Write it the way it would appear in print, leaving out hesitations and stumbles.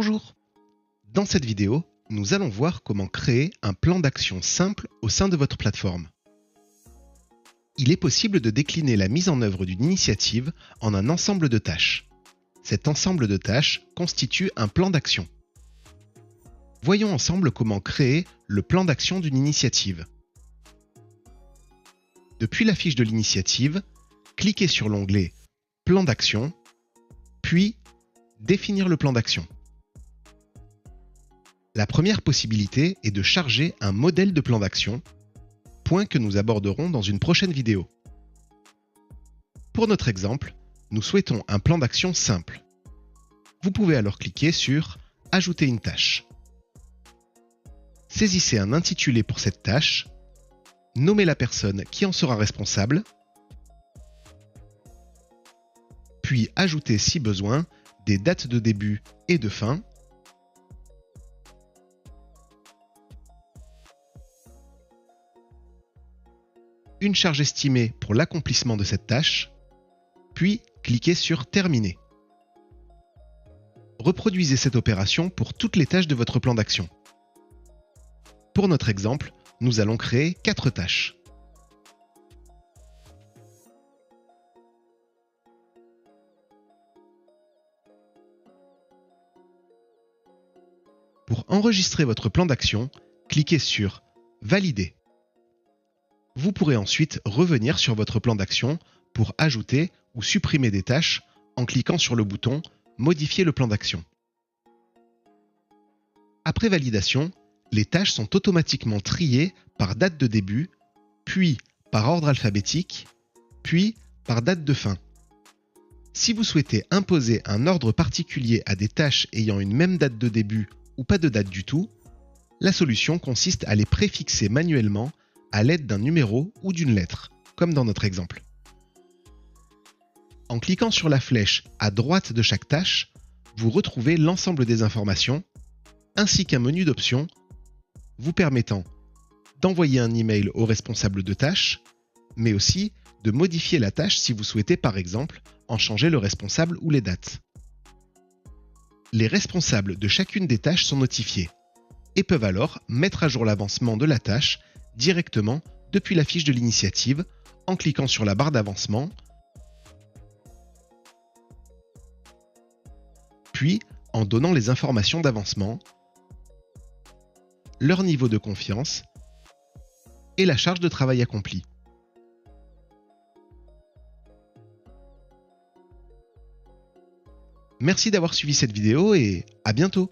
Bonjour! Dans cette vidéo, nous allons voir comment créer un plan d'action simple au sein de votre plateforme. Il est possible de décliner la mise en œuvre d'une initiative en un ensemble de tâches. Cet ensemble de tâches constitue un plan d'action. Voyons ensemble comment créer le plan d'action d'une initiative. Depuis la fiche de l'initiative, cliquez sur l'onglet « Plan d'action », puis « Définir le plan d'action ». La première possibilité est de charger un modèle de plan d'action, point que nous aborderons dans une prochaine vidéo. Pour notre exemple, nous souhaitons un plan d'action simple. Vous pouvez alors cliquer sur « Ajouter une tâche ». Saisissez un intitulé pour cette tâche, nommez la personne qui en sera responsable, puis ajoutez si besoin des dates de début et de fin, une charge estimée pour l'accomplissement de cette tâche, puis cliquez sur « Terminer ». Reproduisez cette opération pour toutes les tâches de votre plan d'action. Pour notre exemple, nous allons créer 4 tâches. Pour enregistrer votre plan d'action, cliquez sur « Valider ». Vous pourrez ensuite revenir sur votre plan d'action pour ajouter ou supprimer des tâches en cliquant sur le bouton « Modifier le plan d'action ». Après validation, les tâches sont automatiquement triées par date de début, puis par ordre alphabétique, puis par date de fin. Si vous souhaitez imposer un ordre particulier à des tâches ayant une même date de début ou pas de date du tout, la solution consiste à les préfixer manuellement à l'aide d'un numéro ou d'une lettre, comme dans notre exemple. En cliquant sur la flèche à droite de chaque tâche, vous retrouvez l'ensemble des informations, ainsi qu'un menu d'options vous permettant d'envoyer un email au responsable de tâche, mais aussi de modifier la tâche si vous souhaitez par exemple en changer le responsable ou les dates. Les responsables de chacune des tâches sont notifiés et peuvent alors mettre à jour l'avancement de la tâche directement depuis la fiche de l'initiative en cliquant sur la barre d'avancement, puis en donnant les informations d'avancement, leur niveau de confiance et la charge de travail accomplie. Merci d'avoir suivi cette vidéo et à bientôt!